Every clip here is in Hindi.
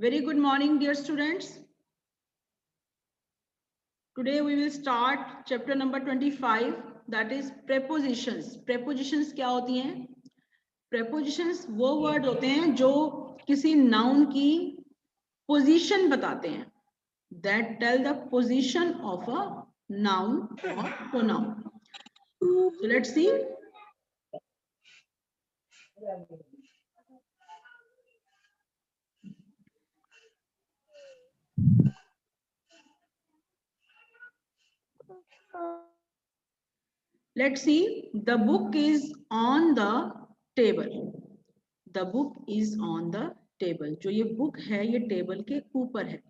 Very good morning, dear students. Today we will start chapter number 25, that is prepositions. Prepositions क्या होती हैं? Prepositions वो वर्ड होते हैं जो किसी noun की position बताते हैं. That tell the position of a noun or pronoun. So let's see. Let's see. The book is on the table. The book is on the table. जो ये book है ये table के ऊपर है.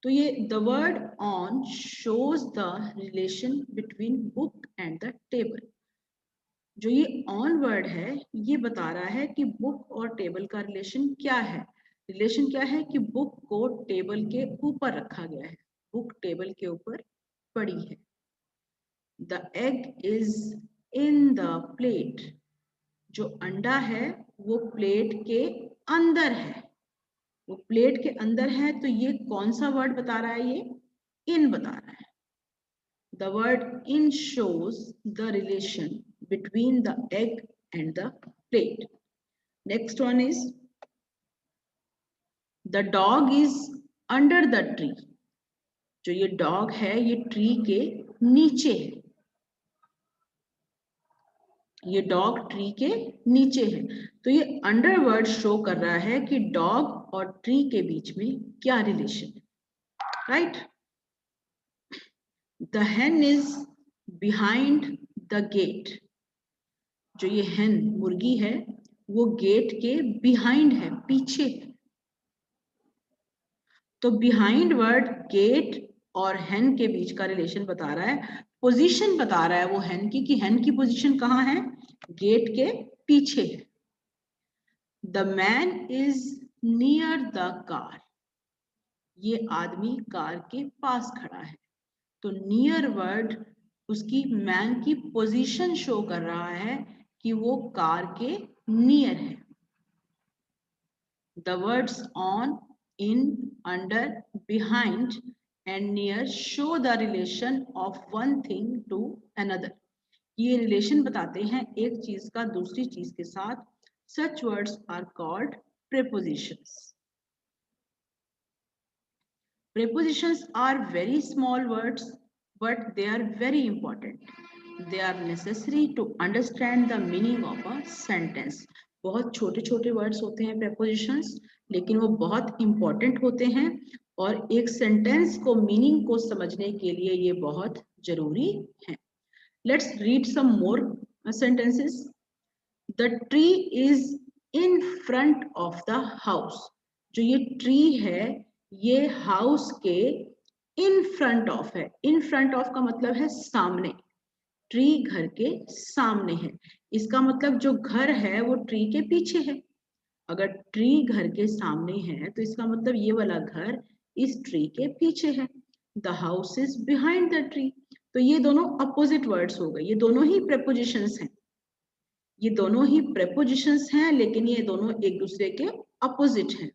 तो ये the word on shows the relation between book and the table. जो ये on word है ये बता रहा है कि book और table का relation क्या है. Relation क्या है कि book को table के ऊपर रखा गया है. Book table के ऊपर पड़ी है. The egg is in the plate. जो अंडा है वो प्लेट के अंदर है. वो प्लेट के अंदर है तो ये कौन सा वर्ड बता रहा है? ये इन बता रहा है. The word in shows the relation between the egg and the plate. Next one is the dog is under the tree. जो ये dog है ये ट्री के नीचे है. ये डॉग ट्री के नीचे है. तो ये अंडर वर्ड शो कर रहा है कि डॉग और ट्री के बीच में क्या रिलेशन है. Right. The hen is behind the gate. जो ये hen मुर्गी है वो गेट के बिहाइंड है, पीछे है. तो बिहाइंड वर्ड गेट और hen के बीच का रिलेशन बता रहा है. पोजीशन बता रहा है वो hen की कि hen की पोजीशन कहाँ है? गेट के पीछे है. The man is near the car. ये आदमी कार के पास खड़ा है. तो नियर वर्ड उसकी मैन की पोजीशन शो कर रहा है कि वो कार के नियर है. The words on, in, under, behind and near show the relation of one thing to another. ये रिलेशन बताते हैं एक चीज का दूसरी चीज के साथ. Such words are called prepositions. Prepositions are very small words, but they are very important. They are necessary to understand the meaning of a sentence. बहुत छोटे छोटे वर्ड्स होते हैं prepositions, लेकिन वो बहुत important होते हैं और एक सेंटेंस को मीनिंग को समझने के लिए ये बहुत जरूरी है. Let's read some more sentences. The tree is in front of the house. जो ये ट्री है ये हाउस के इन फ्रंट ऑफ है. इन फ्रंट ऑफ का मतलब है सामने. ट्री घर के सामने है. इसका मतलब जो घर है वो ट्री के पीछे है. अगर ट्री घर के सामने है तो इसका मतलब ये वाला घर इस ट्री के पीछे है. The house is behind the tree. तो ये दोनों अपोजिट वर्ड्स हो गए. ये दोनों ही प्रेपोजिशंस हैं. ये दोनों ही प्रेपोजिशंस हैं लेकिन ये दोनों एक दूसरे के अपोजिट हैं.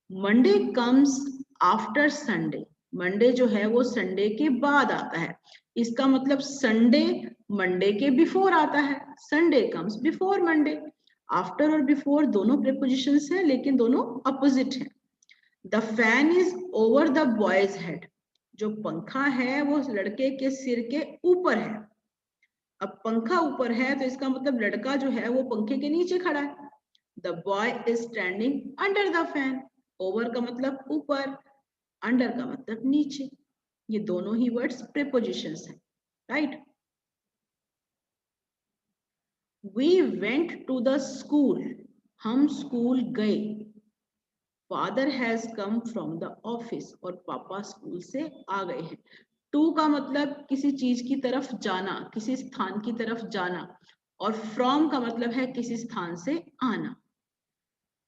Monday comes after Sunday. Monday जो है वो संडे के बाद आता है. इसका मतलब संडे मंडे के बिफोर आता है. Sunday comes before Monday. After और बिफोर दोनों प्रेपोजिशंस हैं लेकिन दोनों अपोजिट हैं. The fan is over the boys head. जो पंखा है वो लड़के के सिर के ऊपर है. अब पंखा ऊपर है तो इसका मतलब लड़का जो है वो पंखे के नीचे खड़ा है. The boy is standing under the fan. Over का मतलब ऊपर, अंडर का मतलब नीचे. ये दोनों ही वर्ड्स प्रीपोजिशंस हैं. Right. We went to the school. हम स्कूल गए. Father has come from the office. और पापा स्कूल से आ गए हैं. टू का मतलब किसी चीज की तरफ जाना, किसी स्थान की तरफ जाना. और फ्रॉम का मतलब है किसी स्थान से आना.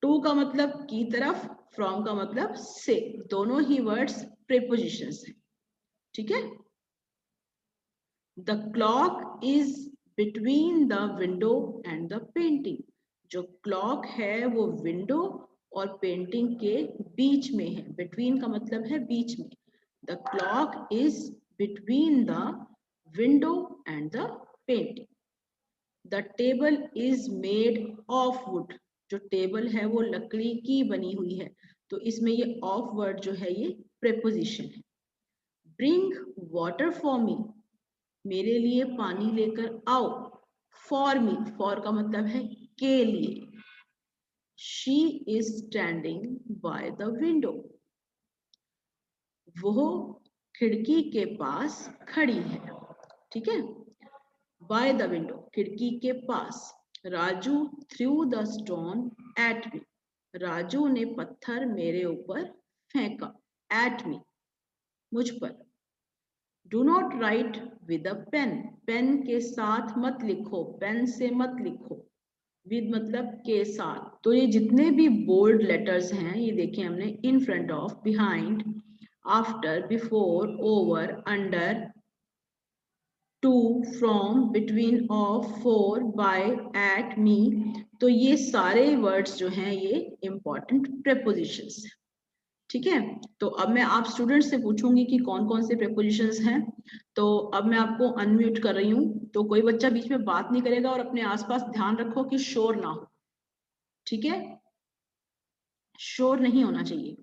टू का मतलब की तरफ, फ्रॉम का मतलब से. दोनों ही वर्ड्स प्रीपोजिशंस हैं. ठीक है. The clock is between the window and the painting. जो क्लॉक है वो विंडो और पेंटिंग के बीच में है, बिटवीन का मतलब है बीच में। The clock is between the window and the painting. The table is made of would, जो टेबल है वो लकड़ी की बनी हुई है, तो इसमें ये ऑफ वर्ड जो है ये प्रेपोजिशन है। ब्रिंग वाटर फॉर मी, मेरे लिए पानी लेकर आओ। फॉर मी, फॉर का मतलब है के लिए। She is standing by the window, वो खिड़की के पास खड़ी है। ठीक है, बाय द विंडो, खिड़की के पास। Raju threw the stone at me, Raju ने पत्थर मेरे ऊपर फेंका। एट मी, मुझ पर। Do not write with a pen, pen के साथ मत लिखो, पेन से मत लिखो। विद मतलब के साथ। तो ये जितने भी बोल्ड लेटर्स हैं ये देखें हमने, in front of, behind, after, before, over, under, to, from, between, of, for, by, at, me, तो ये सारे वर्ड्स जो हैं ये इंपॉर्टेंट प्रेपोजिशंस हैं। ठीक है, तो अब मैं आप स्टूडेंट्स से पूछूंगी कि कौन कौन से प्रेपोजिशंस हैं। तो अब मैं आपको अनम्यूट कर रही हूँ, तो कोई बच्चा बीच में बात नहीं करेगा और अपने आसपास ध्यान रखो कि शोर ना हो। ठीक है, शोर नहीं होना चाहिए।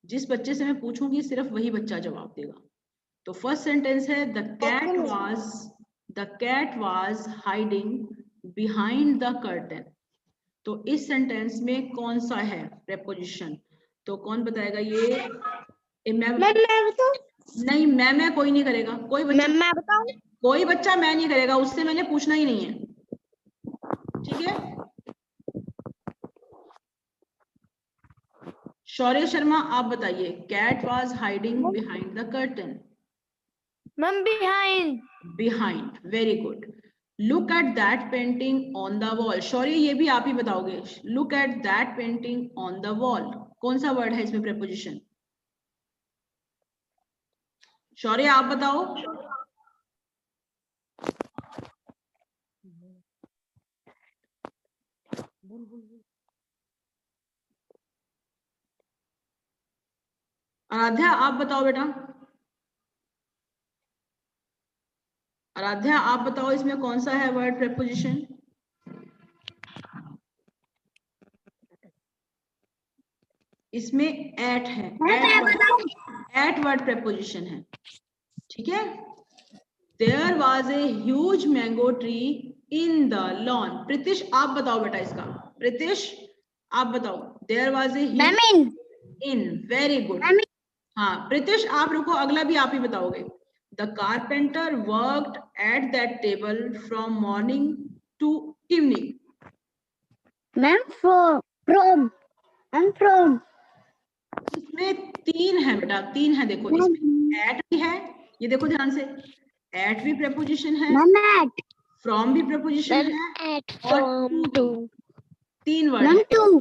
जिस बच्चे से मैं पूछूंगी सिर्फ वही बच्चा जवाब देगा। तो फर्स्ट सेंटेंस है the cat was hiding behind the curtain. तो इस सेंटेंस में कौन सा है प्रेपोजिशन? तो कौन बताएगा ये? मैं बताऊं? नहीं, मैं कोई नहीं करेगा, कोई बच्चा मैं बताऊं? कोई बच्चा मैं नहीं करेगा, उससे मैंने पूछना ही नहीं है। ठीक है, शौर्य शर्मा आप बताइए, cat was hiding behind the curtain. Ma'am behind. Behind, very good. Look at that painting on the wall, Shaurya ये भी आप ही बताओगे। Look at that painting on the wall, कौन सा वर्ड है इसमें प्रेपोजिशन? शौर्य आप बताओ। आराध्या आप बताओ बेटा। आराध्या आप बताओ, इसमें कौन सा है वर्ड प्रेपोजिशन? इसमें एट है, एट वर्ड प्रेपोजिशन है। ठीक है, there was a huge mango tree in the lawn. Pritish आप बताओ बेटा इसका, प्रीतिश आप बताओ। There was a huge in, very good. हाँ प्रीतिश आप रुको, अगला भी आप ही बताओगे। The carpenter worked at that table from morning to evening. Ma'am from इसमें तीन है बेटा, तीन है, देखो इसमें एट भी है, ये देखो ध्यान से, एट भी प्रपोजिशन है, फ्रॉम भी प्रपोजिशन है, और टू, तीन वर्ड है।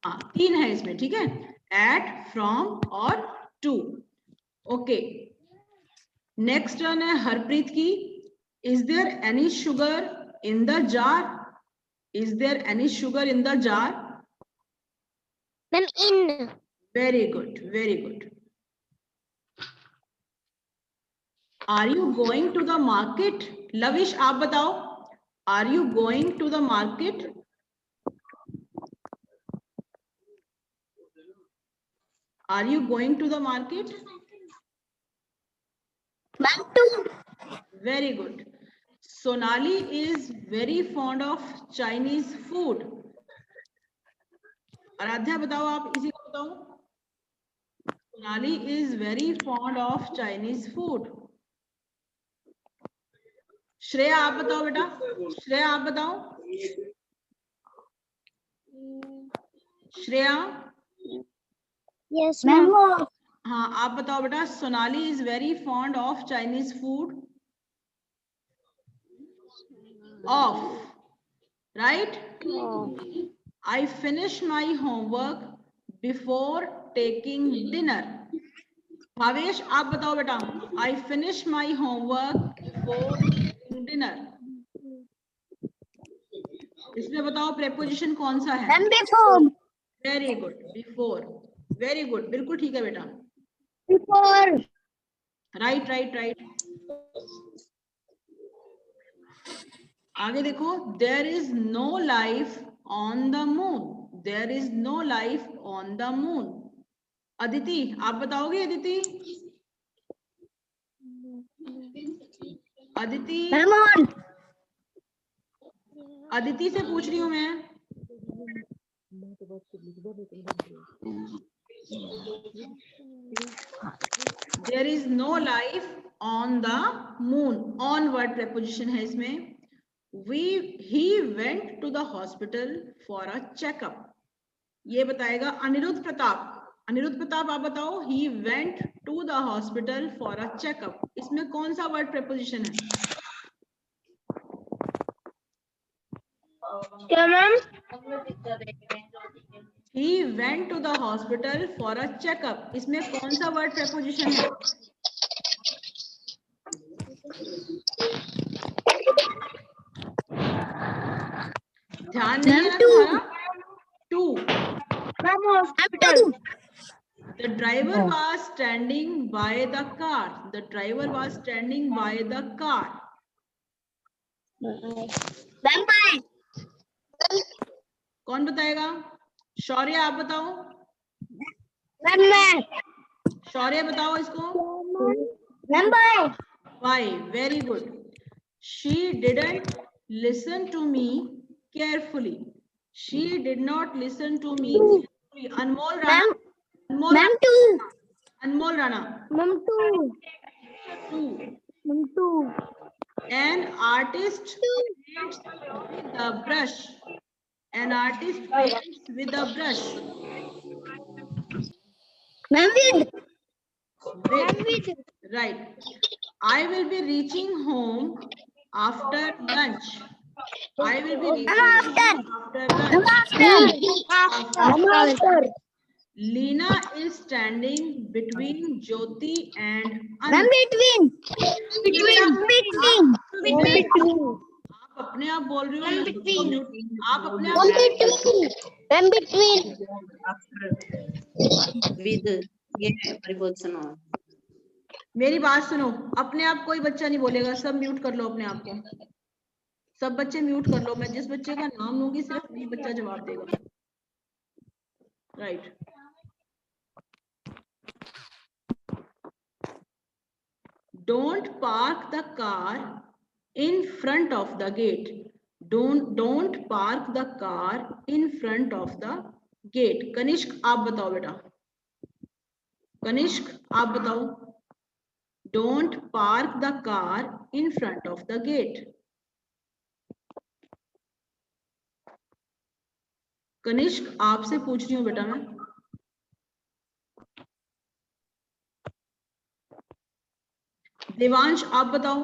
हाँ तीन है इसमें, ठीक है, एट, फ्रॉम और टू। ओके, नेक्स्ट टर्न है हरप्रीत की। Is there any sugar in the jar? Is there any sugar in the jar? Ma'am in. Very good, very good. Are you going to the market? Lavish आप बताओ, are you going to the market? Are you going to the market? Ma'am to. Very good. Sonali is very fond of Chinese food. Aradhya बताओ, आप इसी को बताओ। Sonali is very fond of Chinese food. Shreya आप बताओ बेटा, श्रेया आप बताओ। Shreya yes ma'am. हाँ आप बताओ बेटा, Sonali is very fond of Chinese food. Of, right. I finish my homework before taking dinner. Bhavesh आप बताओ बेटा, I finish my homework before taking dinner. इसमें बताओ प्रेपोजिशन कौन सा है? Ma'am before. Very good, before, very good, बिल्कुल ठीक है बेटा, Before. Right right right. आगे देखो, there is no life on the moon, there is no life on the moon. Aditi आप बताओगे? Aditi, Aditi, Ma'am on. अदिति से पूछ रही हूँ मैं। There is no life on the moon, on word preposition है इसमें। he went to the hospital for a checkup, ये बताएगा अनिरुद्ध प्रताप। अनिरुद्ध प्रताप आप बताओ, he went to the hospital for a checkup, इसमें कौन सा वर्ड preposition है? क्या ma'am? He went to the hospital for a checkup, इसमें कौन सा वर्ड preposition है? ध्यान नहीं है ना तुम्हारा? To. The driver was standing by the car, the driver was standing by the car, कौन बताएगा? शौर्य आप बताओ, शौर्य बताओ इसको। Why? Very good. She didn't listen to me carefully. She did not listen to me carefully. Anmol Rana. Anmol Rana. Anmol Rana. Two. An artist paints with a brush. An artist paints with a brush. With. Right. I will be reaching home after lunch. I will be reaching home after lunch. Lina is standing between Jyoti and Anand. आप अपने आप बोल रहे हो, आप अपने आप विद ये परिवर्तन हो। मेरी बात सुनो, अपने आप कोई बच्चा नहीं बोलेगा, सब म्यूट कर लो अपने आप को, सब बच्चे म्यूट कर लो। मैं जिस बच्चे का नाम लूंगी सिर्फ वही बच्चा जवाब देगा। Right. Don't park the car in front of the gate. Don't park the car in front of the gate. Kanishk आप बताओ बेटा, कनिष्क आप बताओ। Don't park the car in front of the gate. Kanishka आपसे पूछ रही हूँ बेटा मैं। देवांश आप बताओ,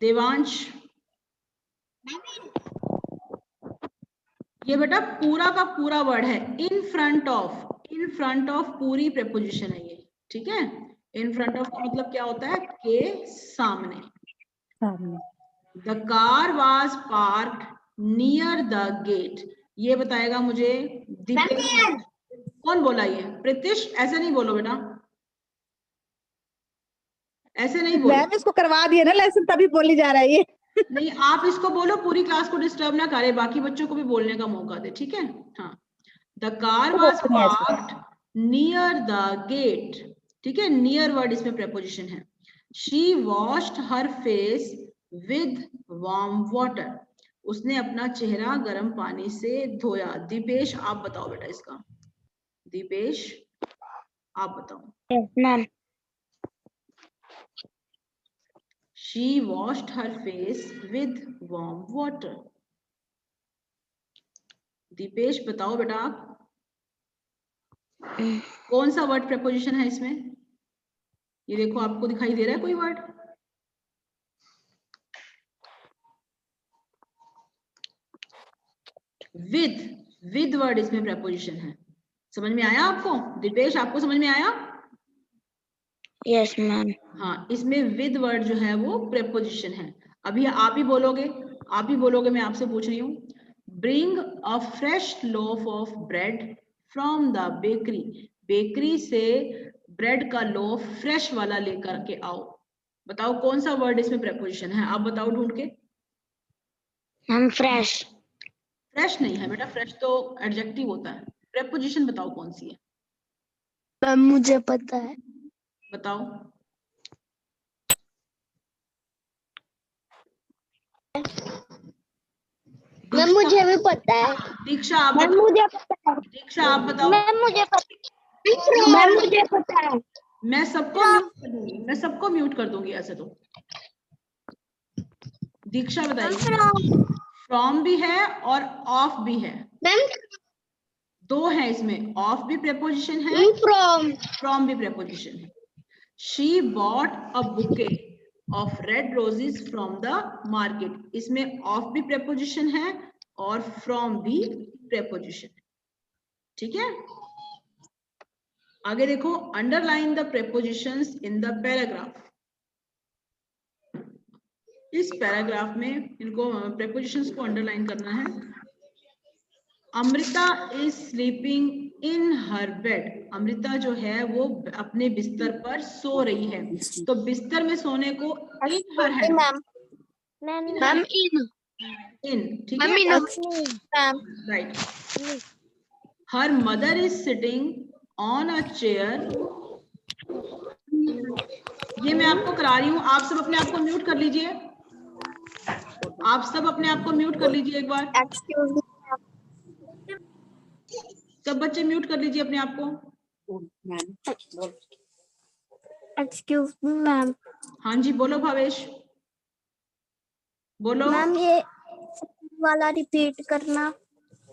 देवांश। ये बेटा पूरा का पूरा वर्ड है, इन front of. In front of पूरी प्रेपोजिशन है ये, ठीक है। इन फ्रंट ऑफ का मतलब क्या होता है? के सामने। The car was parked near the gate, ये बताएगा मुझे दीपेश। कौन बोला ये? प्रीतिश। ऐसे नहीं बोलो बेटा, ऐसे नहीं बोलो। मैम इसको करवा दिया ना लेसन, तभी बोली जा रहा है ये। नहीं, आप इसको बोलो, पूरी क्लास को डिस्टर्ब ना करे, बाकी बच्चों को भी बोलने का मौका दे, ठीक है। हाँ, the car was parked near the gate, ठीक है। नियर वर्ड इसमें प्रेपोजिशन है। She washed her face with warm water, उसने अपना चेहरा गर्म पानी से धोया। दीपेश आप बताओ बेटा इसका, दीपेश आप बताओ। She washed her face with warm water. Dipesh बताओ बेटा आप, कौन सा वर्ड प्रेपोजिशन है इसमें? ये देखो आपको दिखाई दे रहा है कोई वर्ड? विद वर्ड इसमें प्रेपोजिशन है। समझ में आया आपको? दीपेश आपको समझ में आया? Yes ma'am. हाँ, इसमें विद वर्ड जो है वो प्रेपोजिशन है। अभी आप ही बोलोगे, आप ही बोलोगे, मैं आपसे पूछ रही हूँ। Bring a fresh loaf of bread from the bakery, bakery से ब्रेड का लोफ फ्रेश वाला लेकर के आओ। बताओ कौन सा वर्ड इसमें प्रेपोजिशन है, आप बताओ ढूंढ के। Ma'am fresh. फ्रेश नहीं है बेटा, फ्रेश तो एडजेक्टिव होता है। प्रेपोजिशन बताओ कौन सी है, मैम मुझे पता है। बताओ। मैम दीक्षा, मुझे भी पता है। दीक्षा आप मैम बताओ। मुझे पता है। दीक्षा आप बताओ। मैम मुझे पता। मैम मुझे पता है। मैं सबको म्यूट कर दूंगी, मैं सबको म्यूट कर दूंगी ऐसे तो। दीक्षा बताइए। फ्रॉम भी है और ऑफ भी है, मैम दो है इसमें, ऑफ भी प्रेपोजिशन है, फ्रॉम। फ्रॉम भी प्रेपोजिशन है। She bought a bouquet of red roses from the market, इसमें ऑफ भी प्रेपोजिशन है और फ्रॉम भी प्रेपोजिशन है। ठीक है, आगे देखो, underline the prepositions in the paragraph. इस पैराग्राफ में इनको प्रेपोजिशंस को अंडरलाइन करना है। Amrita is sleeping in her bed, Amrita जो है वो अपने बिस्तर पर सो रही है। तो बिस्तर में सोने को इन हर हेड, मैम मैम इन। इन, ठीक मैम है, इन ma'am. Right. Her mother is sitting on a chair, ये मैं आपको करा रही हूँ, आप सब अपने आप को म्यूट कर लीजिए, आप सब अपने आप को म्यूट कर लीजिए एक बार, एक्सक्यूज मी। सब बच्चे म्यूट कर लीजिए अपने आप को। Excuse me ma'am. हाँ जी बोलो भावेश, बोलो। मैम ये वाला रिपीट करना।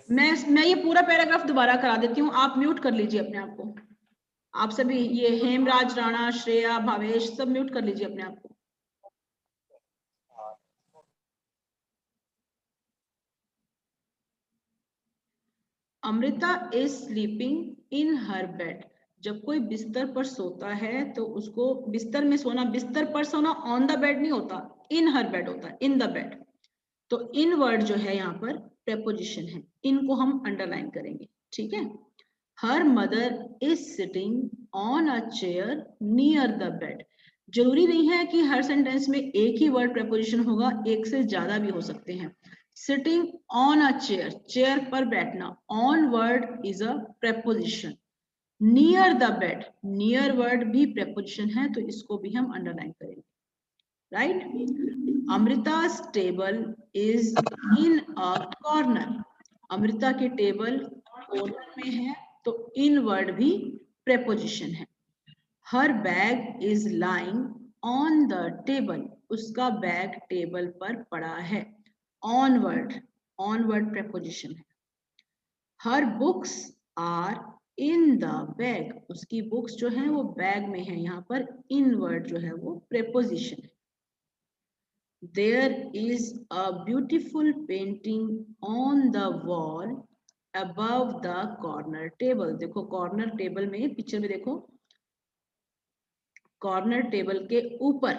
मैं ये पूरा पैराग्राफ दोबारा करा देती हूँ, आप म्यूट कर लीजिए अपने आप को। आप सभी, ये हेमराज, राणा, श्रेया, भावेश, सब म्यूट कर लीजिए अपने आप को। Amrita is sleeping in her bed, जब कोई बिस्तर पर सोता है तो उसको बिस्तर में सोना, बिस्तर पर सोना ऑन द बेड नहीं होता, इन हर बेड होता है, इन द बेड। तो इन वर्ड जो है यहाँ पर प्रेपोजिशन है, इनको हम अंडरलाइन करेंगे। ठीक है, her mother is sitting on a chair near the bed, जरूरी नहीं है कि हर सेंटेंस में एक ही वर्ड प्रेपोजिशन होगा, एक से ज्यादा भी हो सकते हैं। Sitting on a chair, chair पर बैठना, on word is a preposition. Near the bed, near word भी प्रेपोजिशन है, तो इसको भी हम अंडरलाइन करेंगे। Right, Amrita's table is in a corner, Amrita की टेबल कॉर्नर में है, तो इन वर्ड भी प्रेपोजिशन है। Her bag is lying on the table, उसका बैग टेबल पर पड़ा है, ऑन वर्ड प्रेपोजिशन है। Her books are in the bag, उसकी बुक्स जो है वो बैग में है, यहाँ पर इन वर्ड जो है वो प्रेपोजिशन है। There is a beautiful painting on the wall above the corner table, देखो कॉर्नर टेबल में, पिक्चर में देखो, कॉर्नर टेबल के ऊपर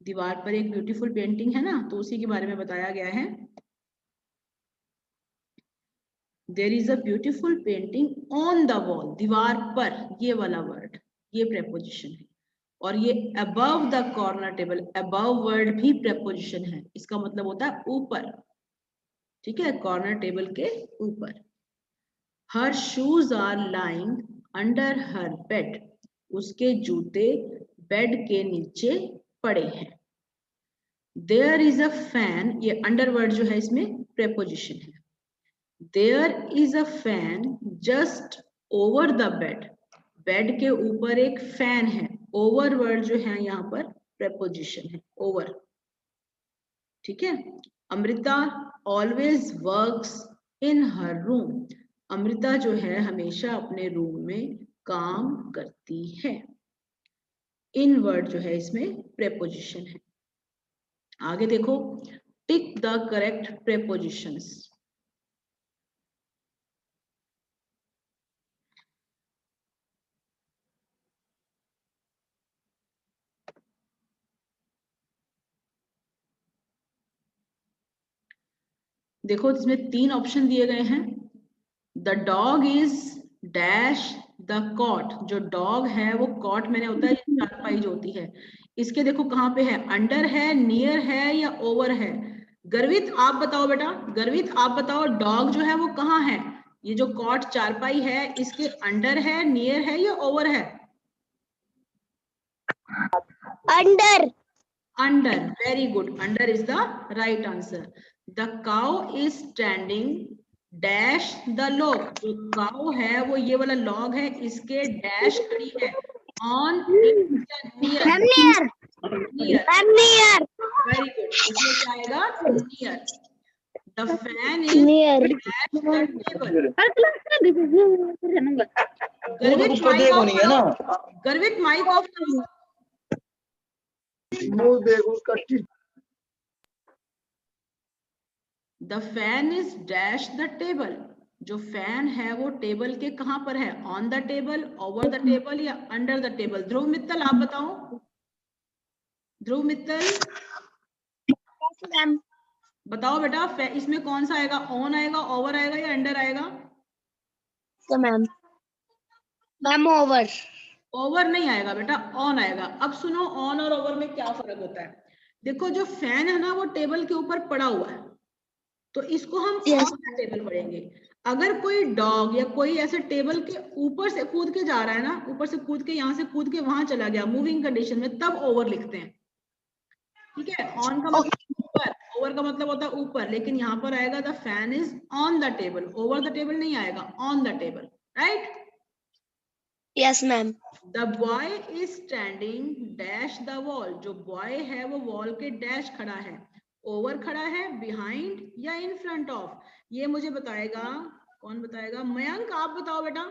दीवार पर एक ब्यूटीफुल पेंटिंग है ना, तो उसी के बारे में बताया गया है। There is a beautiful painting on the wall, दीवार पर, ये वाला वर्ड, ये प्रेपोजिशन है। और ये above the corner table, above word भी प्रेपोजिशन है, इसका मतलब होता है ऊपर। ठीक है, कॉर्नर टेबल के ऊपर। Her shoes are lying under her bed, उसके जूते बेड के नीचे पड़े हैं। देयर इज अ फैन, ये अंडर वर्ड जो है इसमें प्रेपोजिशन है। There is a fan just over the bed, bed के ऊपर एक फैन है, ओवर वर्ड जो है यहाँ पर प्रेपोजिशन है, ओवर। ठीक है, Amrita always works in her room, Amrita जो है हमेशा अपने रूम में काम करती है। इन वर्ड जो है इसमें प्रेपोजिशन है। आगे देखो, टिक द करेक्ट प्रेपोजिशंस। देखो इसमें 3 ऑप्शन दिए गए हैं। The dog is dash the cot, जो डॉग है वो कॉट मैंने होता है चारपाई जो होती है, इसके देखो कहाँ पे है, अंडर है, नियर है या ओवर है। गर्वित आप बताओ बेटा, गर्वित आप बताओ डॉग जो है वो कहाँ है, ये जो कॉट चारपाई है इसके अंडर है, नियर है या ओवर है? Under. Under, very good, under is the right answer. The cow is standing dash the log, जो काउ है वो ये वाला लॉग है, इसके डैश खड़ी है on near, near. Near, very good, इसमें क्या आएगा, near. The fan is near. Dash the table. वो तो कुछ गर्वित देखो माइक नहीं है ना, ऑफ, गर्वित माइक ऑफ करो। वो देखो उसका the fan is dash the table, जो फैन है वो टेबल के कहां पर है, on the table, over the table या अंडर द टेबल? ध्रुव मित्तल आप बताओ, ध्रुव मित्तल बताओ बेटा, इसमें कौन सा आएगा, ऑन आएगा, ओवर आएगा या अंडर आएगा? Ma'am, ma'am over. ओवर नहीं आएगा बेटा, ऑन आएगा। अब सुनो ऑन और ओवर में क्या फर्क होता है। देखो जो फैन है ना वो टेबल के ऊपर पड़ा हुआ है, तो इसको हम ऑन द टेबल पढ़ेंगे। अगर कोई डॉग या कोई ऐसे टेबल के ऊपर से कूद के जा रहा है ना, ऊपर से कूद के, यहाँ से कूद के वहां चला गया मूविंग कंडीशन में, तब ओवर लिखते हैं। ठीक है, ऑन का मतलब ऊपर, ओवर का मतलब होता है ऊपर, लेकिन यहाँ पर आएगा the fan is on the table, over the table नहीं आएगा, on the table, right. Yes ma'am. The boy is standing dash the wall, जो बॉय है वो वॉल के डैश खड़ा है, ओवर खड़ा है, बिहाइंड या इन फ्रंट ऑफ, ये मुझे बताएगा, कौन बताएगा, मयंक आप बताओ बेटा,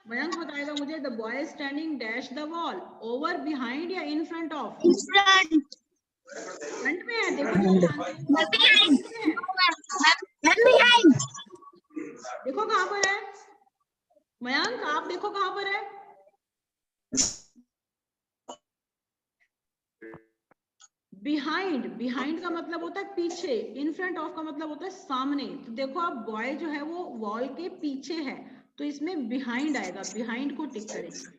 मयंक बताएगा मुझे। The boy standing dash the wall, over, behind या इन फ्रंट ऑफ? फ्रंट में है, देखो देखो कहां पर है मयंक, आप देखो कहां पर है, बिहाइंड, बिहाइंड का मतलब होता है पीछे, इन फ्रंट ऑफ का मतलब होता है सामने। तो देखो आप बॉय जो है वो वॉल के पीछे है, तो इसमें बिहाइंड आएगा, बिहाइंड को टिक करेंगे,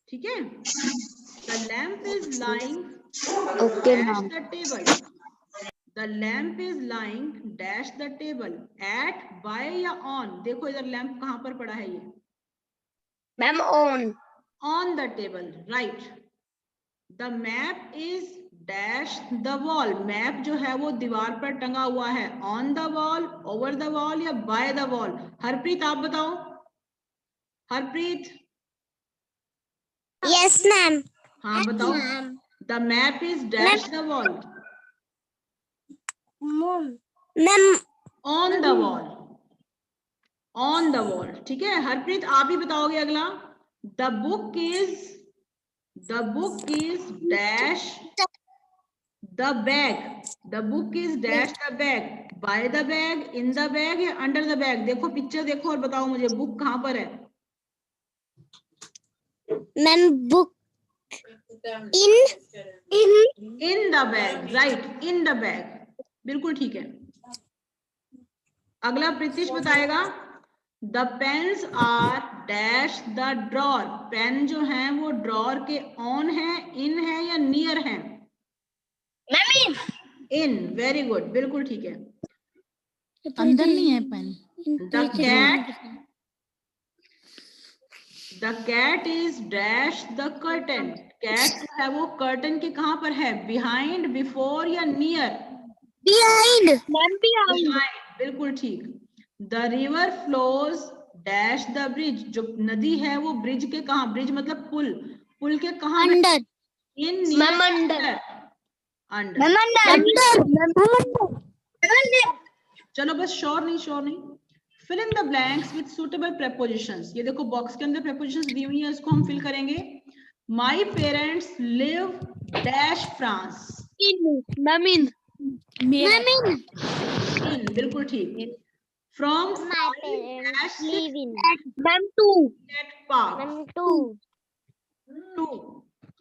ठीक है। The lamp is lying dash the table, the lamp is lying dash the table, at, by या ऑन? देखो इधर लैम्प कहां पर पड़ा है, ये ma'am on the table, right. The map is dash the wall, map जो है वो दीवार पर टंगा हुआ है, on the wall, over the wall या बाय द वॉल? हरप्रीत आप बताओ, हरप्रीत। Yes ma'am. हाँ बताओ, the map is dash the wall, ma'am on the wall, on the wall, ठीक है। हरप्रीत आप ही बताओगे अगला। The book is dash the bag, the book is dash the bag, by the bag, in the bag या अंडर द बैग? देखो पिक्चर देखो और बताओ मुझे, बुक कहां पर है? Ma'am book in the bag, right, in the bag, बिल्कुल ठीक है। अगला प्रीतिश बताएगा। The pens are dash the drawer, pen जो है वो ड्रॉर के ऑन है, इन है या नियर है? मैम इन, वेरी गुड, बिल्कुल ठीक है। अंदर नहीं है pen. The cat is dash the curtain, cat जो है वो कर्टन के कहां पर है, बिहाइंड, बिफोर या नियर? बिहाइंड। Ma'am behind. बिल्कुल ठीक। The river flows dash the bridge, जो नदी है वो ब्रिज के कहां, ब्रिज मतलब पुल, पुल के कहां? Under. In, ma'am under. Under, under. चलो बस श्योर नहीं। Fill in the blanks with suitable prepositions, ये देखो बॉक्स के अंदर प्रेपोजिशंस दी हुई है, इसको हम फिल करेंगे। My parents live dash France, in, बिल्कुल ठीक। From live in. Ma'am to. Park, to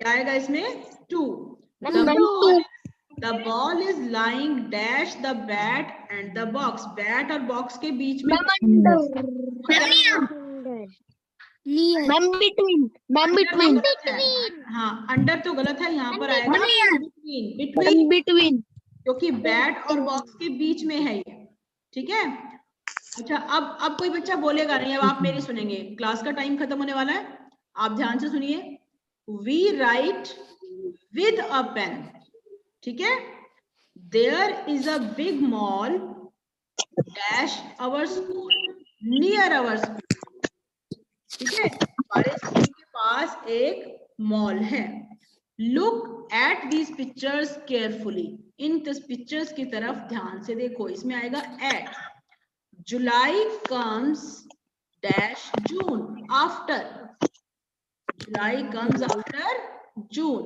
क्या आएगा इसमें, to. Ma'am to. The ball is lying dash the bat and the box. Bat और box के बीच में मैम बिटवीन हाँ, अंडर तो गलत है, यहाँ पर आएगा बिटवीन, बिटवीन क्योंकि बैट और बॉक्स के बीच में है ये, ठीक है। अच्छा, अब कोई बच्चा बोलेगा नहीं, अब आप मेरी सुनेंगे, क्लास का टाइम खत्म होने वाला है, आप ध्यान से सुनिए। We write with a pen, ठीक है। There is a big mall dash our school, near our school, ठीक है, हमारे स्कूल के पास एक मॉल है। Look at these pictures carefully, इन पिक्चर्स की तरफ ध्यान से देखो, इसमें आएगा at. July comes dash June, after, July comes after June.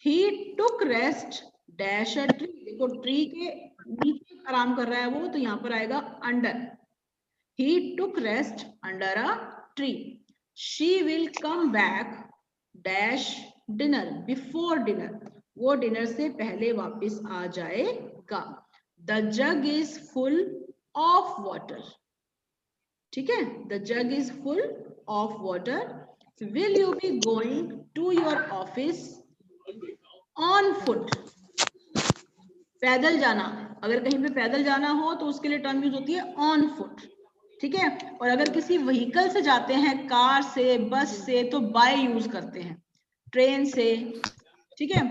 He took rest dash a tree, देखो ट्री के नीचे आराम कर रहा है वो, तो यहाँ पर आएगा under. He took rest under a tree. She will come back dash dinner, before dinner, वो डिनर से पहले वापस आ जाएगा। The jug is full of water, ठीक है, the jug is full of water. Will you be going to your office on foot? पैदल जाना, अगर कहीं पे पैदल जाना हो तो उसके लिए टर्म यूज होती है ऑन फुट, ठीक है। और अगर किसी व्हीकल से जाते हैं, कार से, बस से, तो बाय यूज करते हैं, ट्रेन से, ठीक है।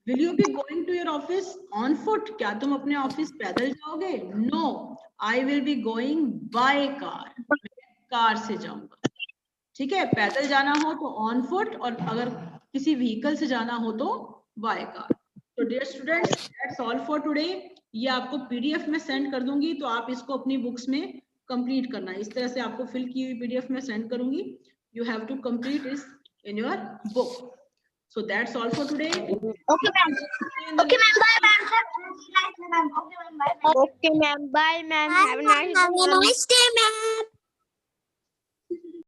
Will you be going to your office on foot, क्या तुम अपने ऑफिस पैदल जाओगे? No, I will be going by car, car से जाऊंगा, ठीक है। पैदल जाना हो तो ऑन फुट, और अगर किसी व्हीकल से जाना हो तो बाय कार। तो dear students, that's all for today. ये आपको पीडीएफ में सेंड कर दूंगी, तो आप इसको अपनी बुक्स में कंप्लीट करना है। इस तरह से आपको फिल की हुई पीडीएफ में सेंड करूंगी, you have to complete this in your book. So that's all for today. Okay ma'am, bye ma'am, okay ma'am, bye ma'am, have a nice day ma'am.